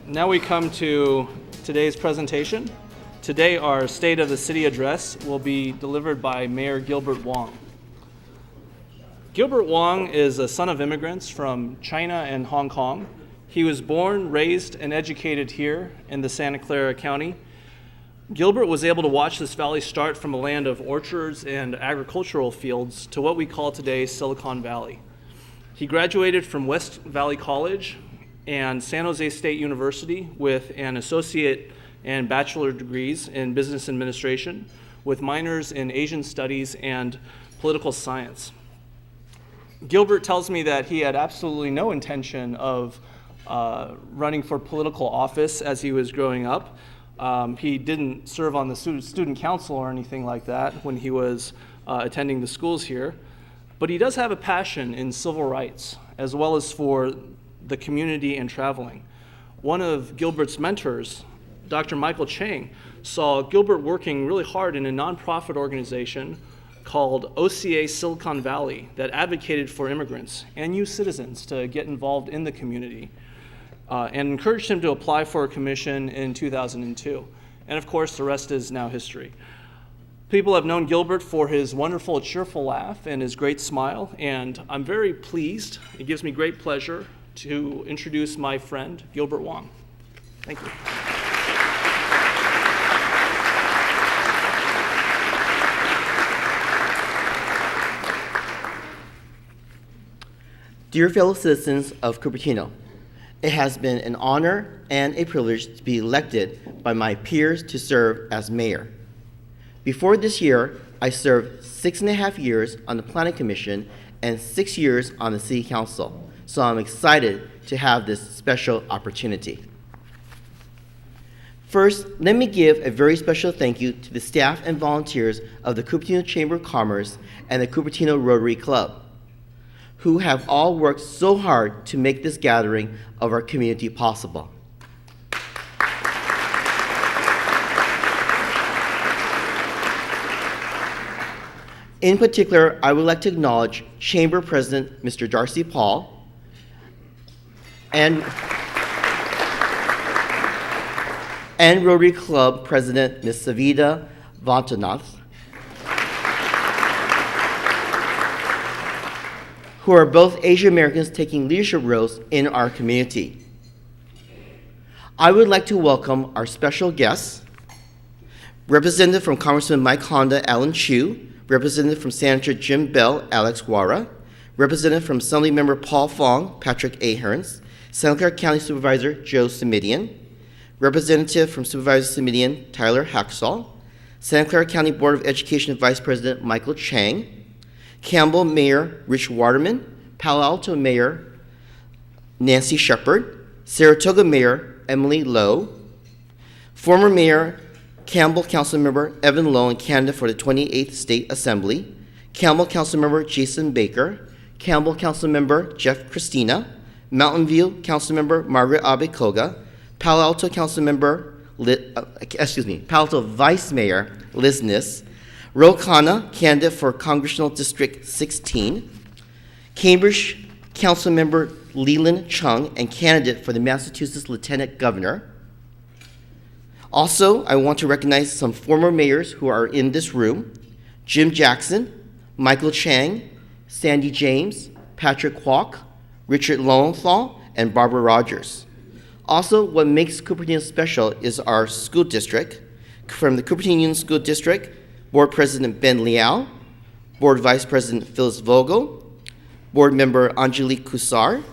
Now we come to today's presentation. Today our State of the City address will be delivered by Mayor Gilbert Wong. Gilbert Wong is a son of immigrants from China and Hong Kong. He was born, raised, and educated here in the Santa Clara County. Gilbert was able to watch this valley start from a land of orchards and agricultural fields to what we call today Silicon Valley. He graduated from West Valley College and San Jose State University with an associate and bachelor degrees in business administration with minors in Asian studies and political science. Gilbert tells me that he had absolutely no intention of running for political office as he was growing up. He didn't serve on the student council or anything like that when he was attending the schools here, but he does have a passion in civil rights as well as for the community and traveling. One of Gilbert's mentors, Dr. Michael Chang, saw Gilbert working really hard in a nonprofit organization called OCA Silicon Valley that advocated for immigrants and youth citizens to get involved in the community and encouraged him to apply for a commission in 2002. And of course, the rest is now history. People have known Gilbert for his wonderful, cheerful laugh and his great smile, and I'm very pleased, it gives me great pleasure to introduce my friend, Gilbert Wong. Thank you. Dear fellow citizens of Cupertino, it has been an honor and a privilege to be elected by my peers to serve as mayor. Before this year, I served 6.5 years on the Planning Commission and 6 years on the City Council, so I'm excited to have this special opportunity. First, let me give a very special thank you to the staff and volunteers of the Cupertino Chamber of Commerce and the Cupertino Rotary Club, who have all worked so hard to make this gathering of our community possible. In particular, I would like to acknowledge Chamber President Mr. Darcy Paul and Rotary Club President Ms. Savita Vantanath, who are both Asian Americans taking leadership roles in our community. I would like to welcome our special guests, Representative from Congressman Mike Honda, Alan Chu, Representative from Senator Jim Bell, Alex Guara, Representative from Assemblymember Paul Fong, Patrick Aherns, Santa Clara County Supervisor Joe Simidian, Representative from Supervisor Simidian, Tyler Haxall, Santa Clara County Board of Education Vice President Michael Chang, Campbell Mayor Rich Waterman, Palo Alto Mayor Nancy Shepard, Saratoga Mayor Emily Lowe, former Mayor Campbell Councilmember Evan Lowe and candidate for the 28th State Assembly, Campbell Councilmember Jason Baker, Campbell Councilmember Jeff Christina, Mountain View Councilmember Margaret Abe Koga, Palo Alto Palo Alto Vice Mayor Liz Niss, Ro Khanna, candidate for Congressional District 16, Cambridge Councilmember Leland Chung, and candidate for the Massachusetts Lieutenant Governor. Also, I want to recognize some former mayors who are in this room: Jim Jackson, Michael Chang, Sandy James, Patrick Kwok, Richard Lowenthal, and Barbara Rogers. Also, what makes Cupertino special is our school district. From the Cupertino Union School District, Board President Ben Liao, Board Vice President Phyllis Vogel, Board Member Angelique Coussard.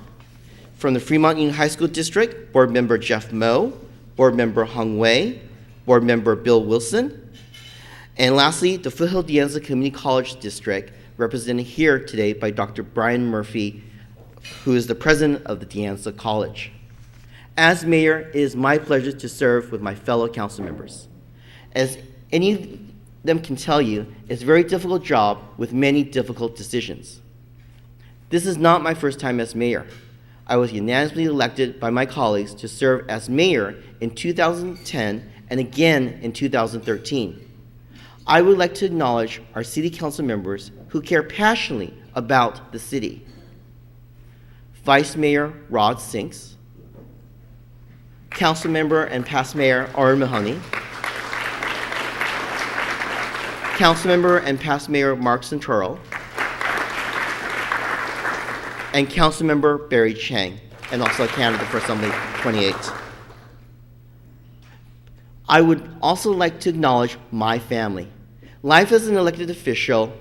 From the Fremont Union High School District, Board Member Jeff Moe, Board Member Hung Wei, Board Member Bill Wilson. And lastly, the Foothill De Anza Community College District, represented here today by Dr. Brian Murphy, who is the president of the De Anza College. As mayor, it is my pleasure to serve with my fellow council members. As any of them can tell you, it's a very difficult job with many difficult decisions. This is not my first time as mayor. I was unanimously elected by my colleagues to serve as mayor in 2010 and again in 2013. I would like to acknowledge our city council members who care passionately about the city. Vice Mayor Rod Sinks, Councilmember and past Mayor Aaron Mahoney, Councilmember and past Mayor Mark Santoro, and Councilmember Barry Chang, and also a candidate for Assembly 28. I would also like to acknowledge my family. Life as an elected official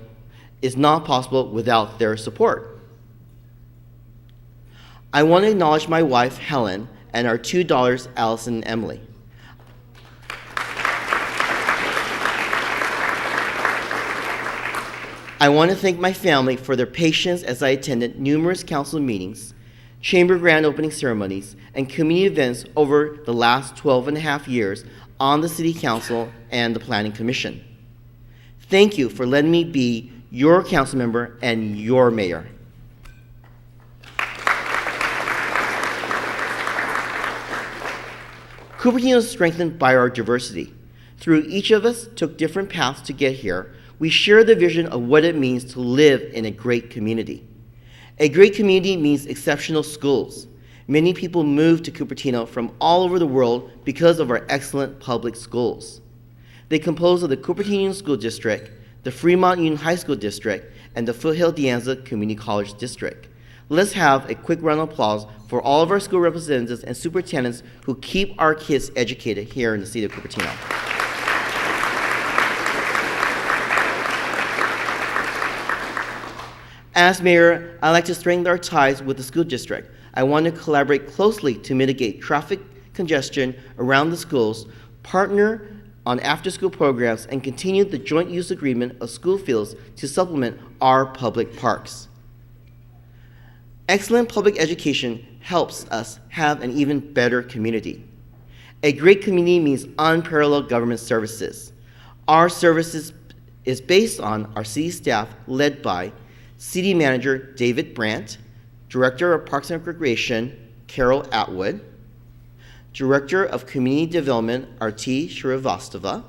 is not possible without their support. I want to acknowledge my wife, Helen, and our two daughters, Allison and Emily. I want to thank my family for their patience as I attended numerous council meetings, chamber grand opening ceremonies, and community events over the last 12 and a half years on the City Council and the Planning Commission. Thank you for letting me be your council member and your mayor. Cupertino is strengthened by our diversity. Through each of us took different paths to get here, we share the vision of what it means to live in a great community. A great community means exceptional schools. Many people move to Cupertino from all over the world because of our excellent public schools. They compose of the Cupertino Union School District, the Fremont Union High School District, and the Foothill De Anza Community College District. Let's have a quick round of applause for all of our school representatives and superintendents who keep our kids educated here in the city of Cupertino. As mayor, I'd like to strengthen our ties with the school district. I want to collaborate closely to mitigate traffic congestion around the schools, partner on after-school programs, and continue the joint use agreement of school fields to supplement our public parks. Excellent public education helps us have an even better community. A great community means unparalleled government services. Our services is based on our city staff led by City Manager David Brandt, Director of Parks and Recreation Carol Atwood, Director of Community Development Arti Shrivastava,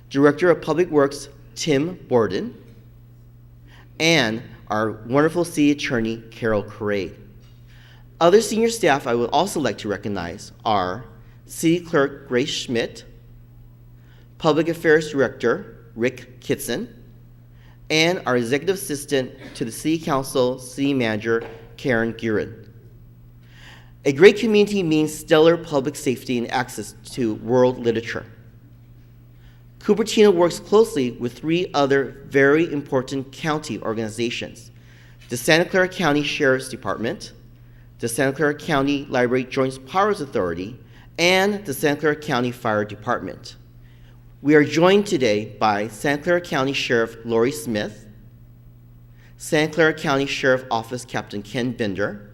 Director of Public Works Tim Borden, and our wonderful City Attorney Carol Corrade. Other senior staff I would also like to recognize are City Clerk Grace Schmidt, Public Affairs Director Rick Kitson, and our Executive Assistant to the City Council City Manager Karen Guerin. A great community means stellar public safety and access to world literature. Cupertino works closely with three other very important county organizations: the Santa Clara County Sheriff's Department, the Santa Clara County Library Joint Powers Authority, and the Santa Clara County Fire Department. We are joined today by Santa Clara County Sheriff Lori Smith, Santa Clara County Sheriff Office Captain Ken Bender,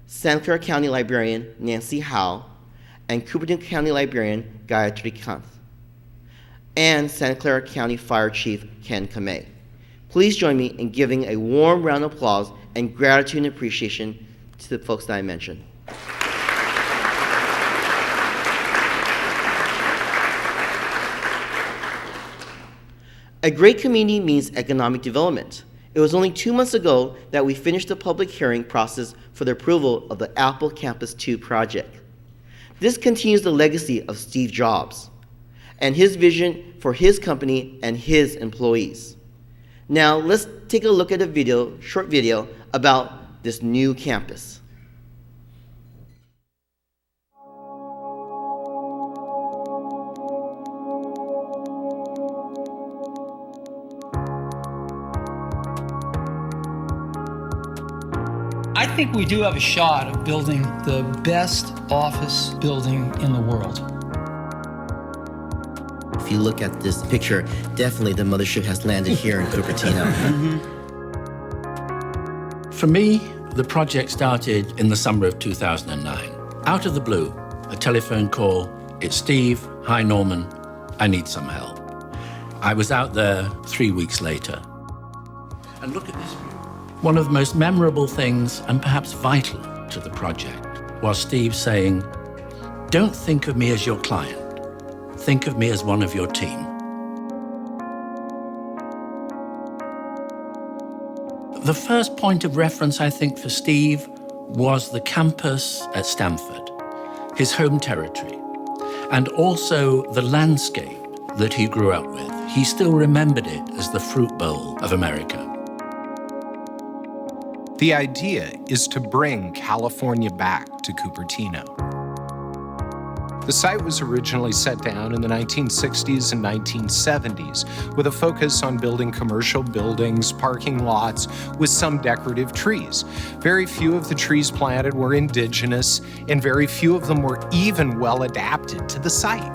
Santa Clara County Librarian Nancy Howe, and Cupertino County Librarian Gayatri Kanth, and Santa Clara County Fire Chief Ken Kamei. Please join me in giving a warm round of applause and gratitude and appreciation to the folks that I mentioned. A great community means economic development. It was only 2 months ago that we finished the public hearing process for the approval of the Apple Campus 2 project. This continues the legacy of Steve Jobs and his vision for his company and his employees. Now let's take a look at a short video about this new campus. I think we do have a shot of building the best office building in the world. If you look at this picture, definitely the mothership has landed here in Cupertino. For me, the project started in the summer of 2009. Out of the blue, a telephone call. It's Steve. Hi, Norman. I need some help. I was out there 3 weeks later. And look at this view. One of the most memorable things, and perhaps vital to the project, was Steve saying, "Don't think of me as your client. Think of me as one of your team." The first point of reference, I think, for Steve was the campus at Stanford. his home territory, and also the landscape that he grew up with. He still remembered it as the fruit bowl of America. The idea is to bring California back to Cupertino. The site was originally set down in the 1960s and 1970s with a focus on building commercial buildings, parking lots, with some decorative trees. Very few of the trees planted were indigenous, and very few of them were even well adapted to the site.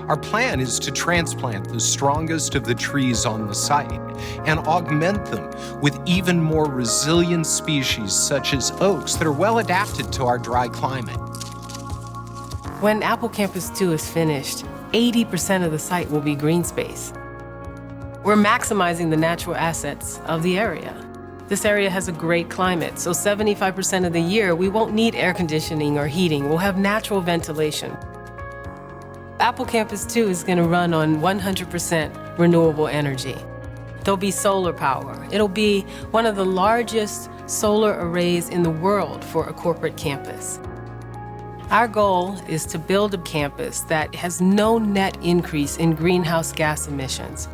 Our plan is to transplant the strongest of the trees on the site and augment them with even more resilient species such as oaks that are well adapted to our dry climate. When Apple Campus 2 is finished, 80% of the site will be green space. We're maximizing the natural assets of the area. This area has a great climate, so 75% of the year we won't need air conditioning or heating. We'll have natural ventilation. Apple Campus 2 is going to run on 100% renewable energy. There'll be solar power. It'll be one of the largest solar arrays in the world for a corporate campus. Our goal is to build a campus that has no net increase in greenhouse gas emissions.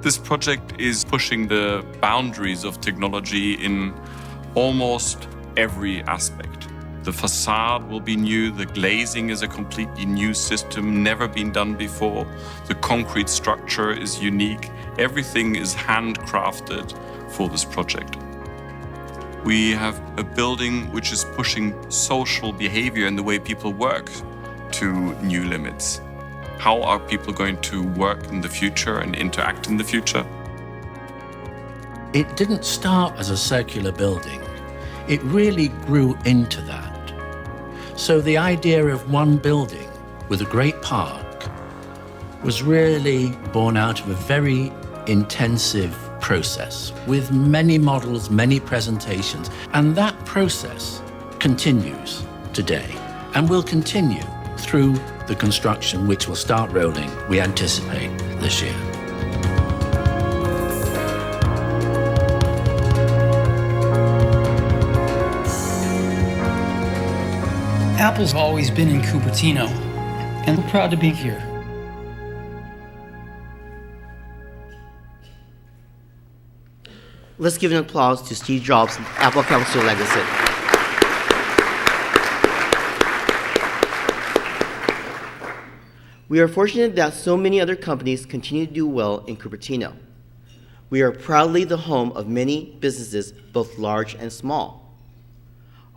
This project is pushing the boundaries of technology in almost every aspect. The facade will be new, the glazing is a completely new system, never been done before. The concrete structure is unique. Everything is handcrafted for this project. We have a building which is pushing social behavior and the way people work to new limits. How are people going to work in the future and interact in the future? It didn't start as a circular building. It really grew into that. So the idea of one building with a great park was really born out of a very intensive process with many models, many presentations, and that process continues today and will continue through the construction, which will start rolling, we anticipate, this year. Apple's always been in Cupertino, and we're proud to be here. Let's give an applause to Steve Jobs' Apple Campus legacy. We are fortunate that so many other companies continue to do well in Cupertino. We are proudly the home of many businesses, both large and small.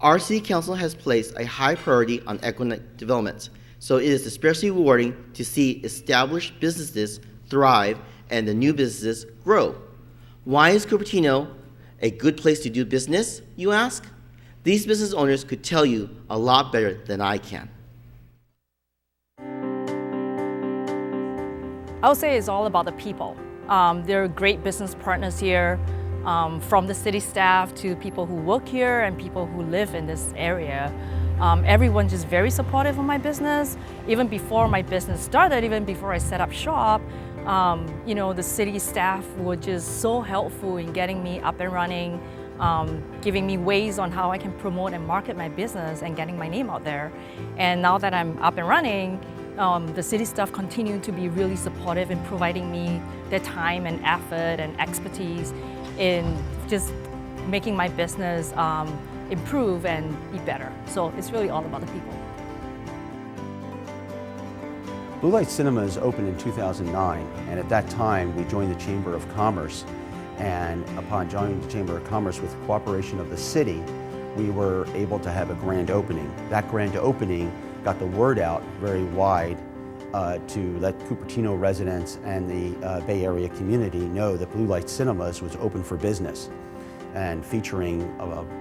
Our City Council has placed a high priority on economic development, so it is especially rewarding to see established businesses thrive and the new businesses grow. Why is Cupertino a good place to do business, you ask? These business owners could tell you a lot better than I can. I would say it's all about the people. There are great business partners here, from the city staff to people who work here and people who live in this area. Everyone's just very supportive of my business. Even before my business started, even before I set up shop, the city staff were just so helpful in getting me up and running, giving me ways on how I can promote and market my business and getting my name out there. And now that I'm up and running, the city staff continue to be really supportive in providing me their time and effort and expertise in just making my business improve and be better. So it's really all about the people. Blue Light Cinemas opened in 2009, and at that time we joined the Chamber of Commerce. And upon joining the Chamber of Commerce with the cooperation of the city, we were able to have a grand opening. That grand opening got the word out very wide to let Cupertino residents and the Bay Area community know that Blue Light Cinemas was open for business and featuring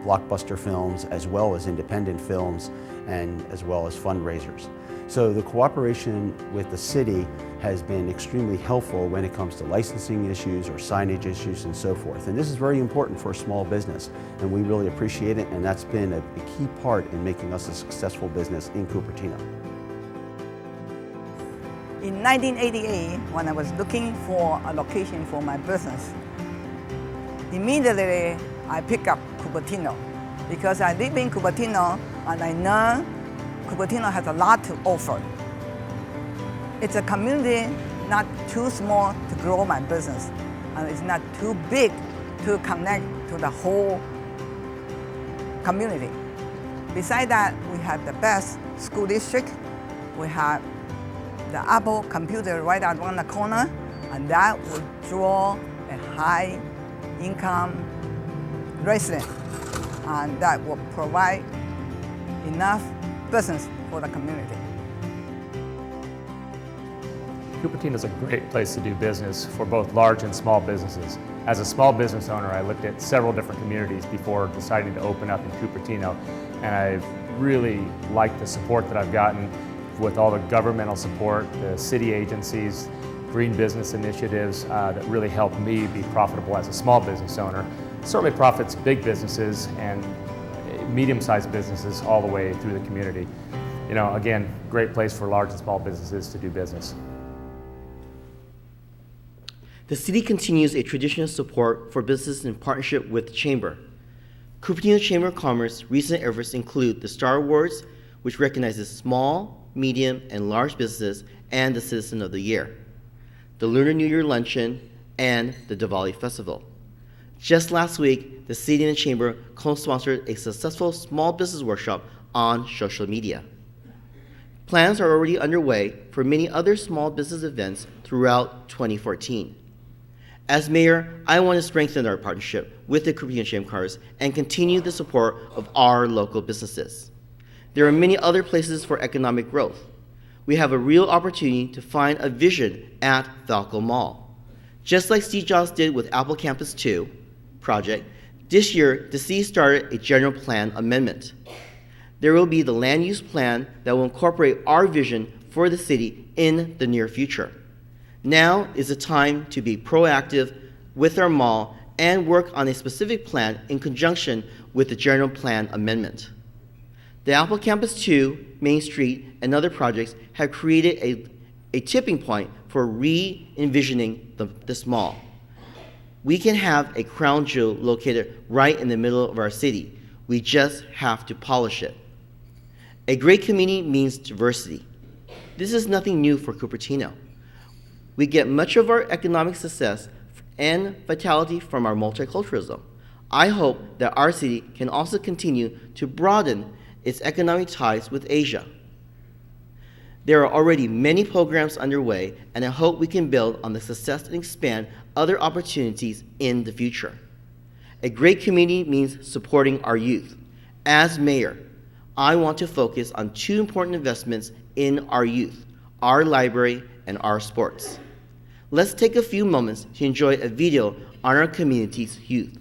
blockbuster films as well as independent films and as well as fundraisers. So the cooperation with the city has been extremely helpful when it comes to licensing issues or signage issues and so forth. And this is very important for a small business, and we really appreciate it, and that's been a key part in making us a successful business in Cupertino. In 1988, when I was looking for a location for my business, immediately I picked up Cupertino because I live in Cupertino and I know Cupertino has a lot to offer. It's a community not too small to grow my business, and it's not too big to connect to the whole community. Besides that, we have the best school district. We have the Apple computer right around the corner, and that will draw a high income resident, and that will provide enough business for the community. Cupertino is a great place to do business for both large and small businesses. As a small business owner, I looked at several different communities before deciding to open up in Cupertino, and I've really liked the support that I've gotten with all the governmental support, the city agencies, green business initiatives that really help me be profitable as a small business owner. It certainly profits big businesses and medium-sized businesses all the way through the community. You know, again, great place for large and small businesses to do business. The city continues a traditional support for business in partnership with the Chamber. Cupertino Chamber of Commerce recent efforts include the Star Awards, which recognizes small, medium, and large businesses, and the Citizen of the Year, the Lunar New Year Luncheon, and the Diwali Festival. Just last week, the city and the Chamber co-sponsored a successful small business workshop on social media. Plans are already underway for many other small business events throughout 2014. As mayor, I want to strengthen our partnership with the Cupertino Chamber of Commerce and continue the support of our local businesses. There are many other places for economic growth. We have a real opportunity to find a vision at Falco Mall. Just like Steve Jobs did with Apple Campus 2 project, this year the city started a general plan amendment. There will be the land use plan that will incorporate our vision for the city in the near future. Now is the time to be proactive with our mall and work on a specific plan in conjunction with the general plan amendment. The Apple Campus 2, Main Street, and other projects have created a tipping point for re-envisioning this mall. We can have a crown jewel located right in the middle of our city. We just have to polish it. A great community means diversity. This is nothing new for Cupertino. We get much of our economic success and vitality from our multiculturalism. I hope that our city can also continue to broaden its economic ties with Asia. There are already many programs underway, and I hope we can build on the success and expand other opportunities in the future. A great community means supporting our youth. As mayor, I want to focus on two important investments in our youth, our library and our sports. Let's take a few moments to enjoy a video on our community's youth.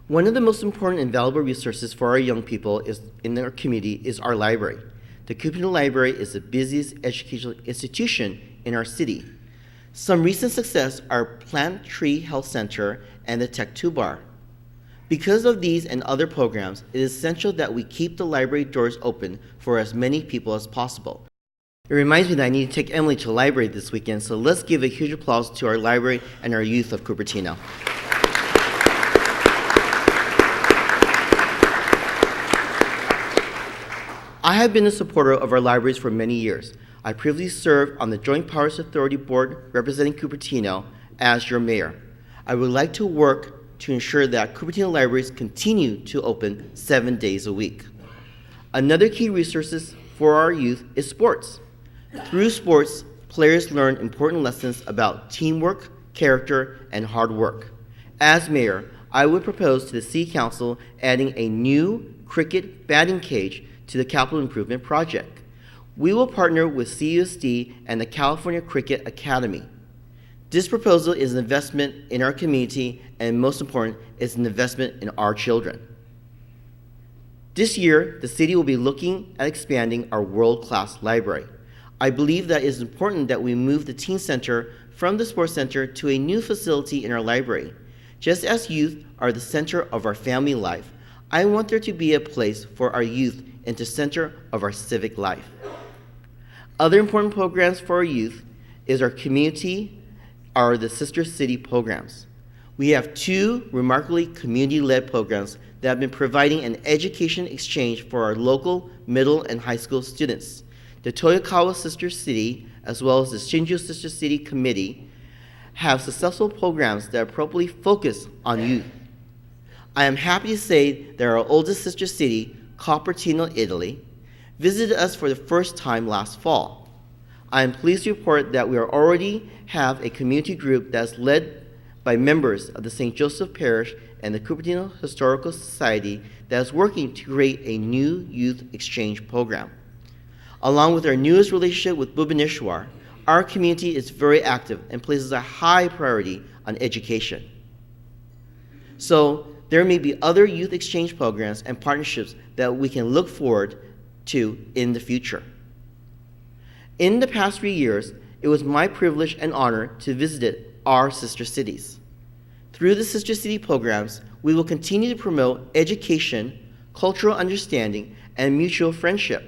One of the most important and valuable resources for our young people in our community is our library. The Cupertino Library is the busiest educational institution in our city. Some recent success are Plant Tree Health Center and the Tech 2 Bar. Because of these and other programs, it is essential that we keep the library doors open for as many people as possible. It reminds me that I need to take Emily to the library this weekend, so let's give a huge applause to our library and our youth of Cupertino. I have been a supporter of our libraries for many years. I previously served on the Joint Powers Authority Board representing Cupertino as your mayor. I would like to work to ensure that Cupertino libraries continue to open 7 days a week. Another key resource for our youth is sports. Through sports, players learn important lessons about teamwork, character, and hard work. As mayor, I would propose to the City Council adding a new cricket batting cage to the capital improvement project. We will partner with CUSD and the California Cricket Academy. This proposal is an investment in our community, and most important, it's an investment in our children. This year, the city will be looking at expanding our world-class library. I believe that it is important that we move the teen center from the sports center to a new facility in our library. Just as youth are the center of our family life, I want there to be a place for our youth in the center of our civic life. Other important programs for our youth is our community, are the Sister City programs. We have 2 remarkably community-led programs that have been providing an education exchange for our local middle and high school students. The Toyokawa Sister City, as well as the Shinju Sister City Committee, have successful programs that appropriately focus on youth. I am happy to say that our oldest sister city, Cupertino, Italy, visited us for the first time last fall. I am pleased to report that we already have a community group that is led by members of the St. Joseph Parish and the Cupertino Historical Society that is working to create a new youth exchange program. Along with our newest relationship with Bhubaneswar, our community is very active and places a high priority on education. So there may be other youth exchange programs and partnerships that we can look forward to in the future. In the past 3 years, it was my privilege and honor to visit our sister cities. Through the Sister City programs, we will continue to promote education, cultural understanding, and mutual friendship.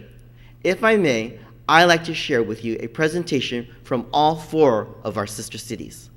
If I may, I'd like to share with you a presentation from all 4 of our sister cities.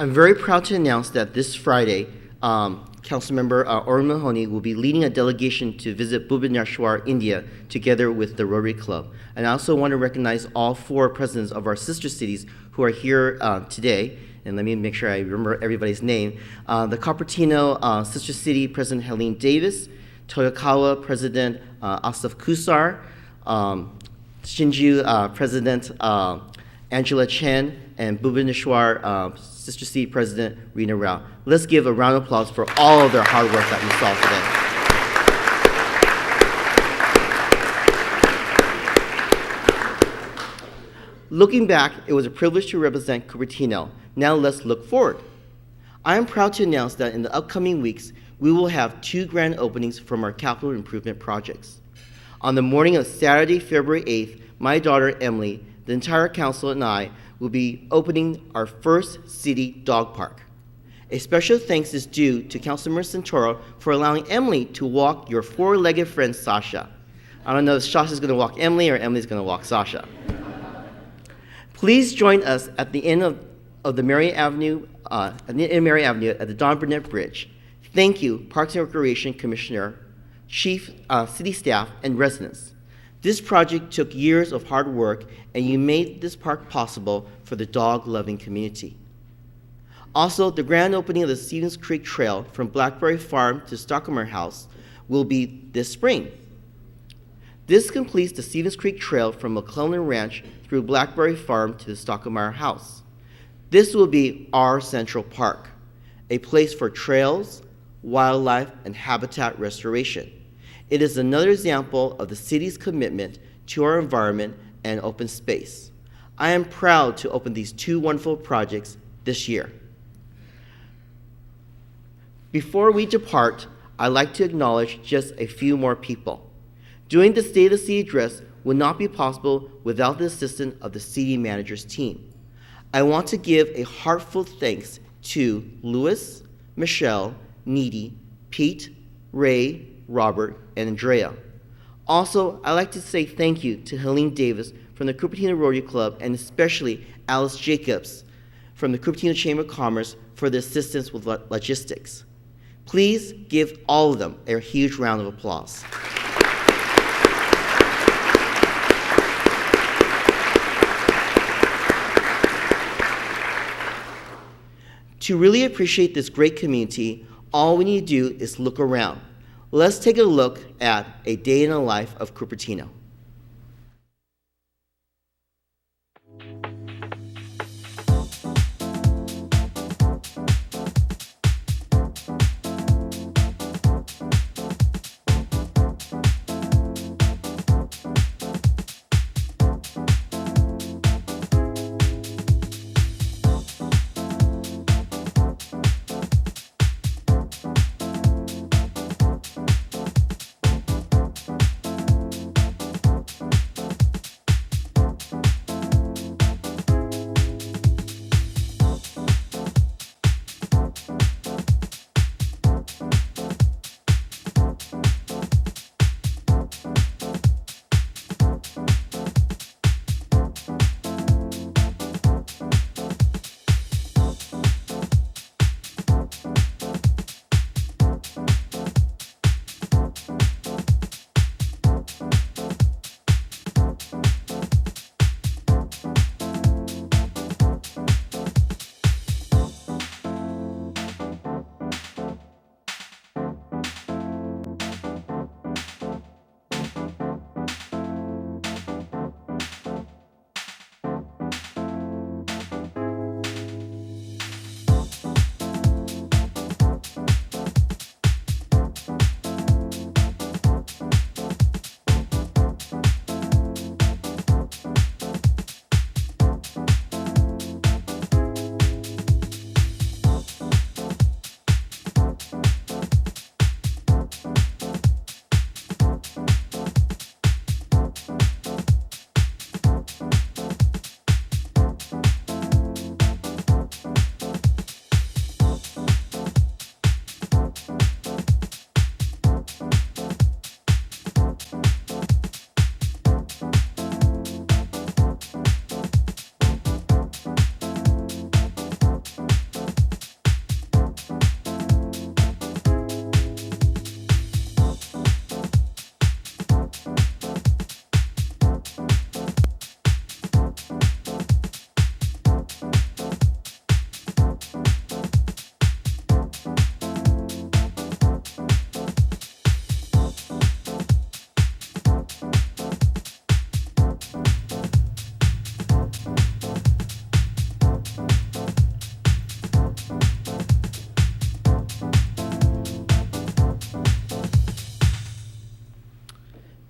I'm very proud to announce that this Friday, Councilmember Orrin Mahoney will be leading a delegation to visit Bhubaneswar, India, together with the Rotary Club. And I also want to recognize all 4 presidents of our sister cities who are here today. And let me make sure I remember everybody's name. The Cupertino Sister City President Helene Davis, Toyokawa President Asaf Kusar, Shinju President Angela Chen, and Bhubaneswar Sister City President Rina Rao. Let's give a round of applause for all of their hard work that we saw today. Looking back, it was a privilege to represent Cupertino. Now let's look forward. I am proud to announce that in the upcoming weeks, we will have 2 grand openings from our capital improvement projects. On the morning of Saturday, February 8th, my daughter Emily, the entire council, and I will be opening our first city dog park. A special thanks is due to Councilmember Santoro for allowing Emily to walk your 4-legged friend Sasha. I don't know if Sasha's going to walk Emily or Emily's going to walk Sasha. Please join us at the end of the Mary Avenue, at the Don Burnett Bridge. Thank you, Parks and Recreation Commissioner, Chief, City staff, and residents. This project took years of hard work, and you made this park possible for the dog-loving community. Also, the grand opening of the Stevens Creek Trail from Blackberry Farm to Stockamer House will be this spring. This completes the Stevens Creek Trail from McClellan Ranch through Blackberry Farm to the Stockamer House. This will be our Central Park, a place for trails, wildlife, and habitat restoration. It is another example of the city's commitment to our environment and open space. I am proud to open these 2 wonderful projects this year. Before we depart, I'd like to acknowledge just a few more people. Doing the State of the City address would not be possible without the assistance of the city manager's team. I want to give a heartfelt thanks to Louis, Michelle, Needy, Pete, Ray, Robert, and Andrea. Also, I'd like to say thank you to Helene Davis from the Cupertino Rotary Club, and especially Alice Jacobs from the Cupertino Chamber of Commerce for the assistance with logistics. Please give all of them a huge round of applause. To really appreciate this great community, all we need to do is look around. Let's take a look at a day in the life of Cupertino.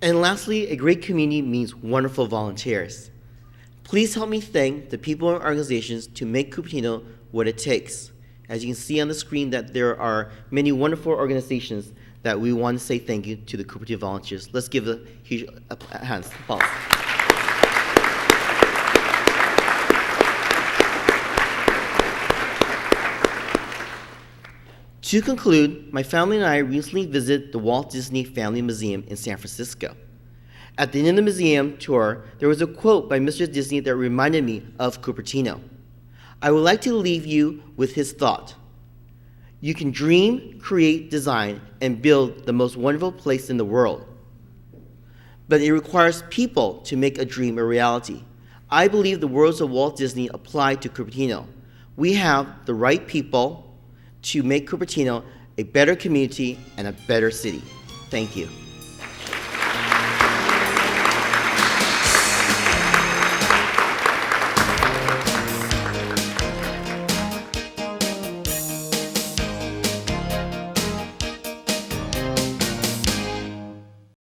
And lastly, a great community means wonderful volunteers. Please help me thank the people and organizations to make Cupertino what it takes. As you can see on the screen that there are many wonderful organizations that we want to say thank you to the Cupertino volunteers. Let's give a huge hand applause. To conclude, my family and I recently visited the Walt Disney Family Museum in San Francisco. At the end of the museum tour, there was a quote by Mr. Disney that reminded me of Cupertino. I would like to leave you with his thought. You can dream, create, design, and build the most wonderful place in the world. But it requires people to make a dream a reality. I believe the words of Walt Disney apply to Cupertino. We have the right people to make Cupertino a better community and a better city. Thank you.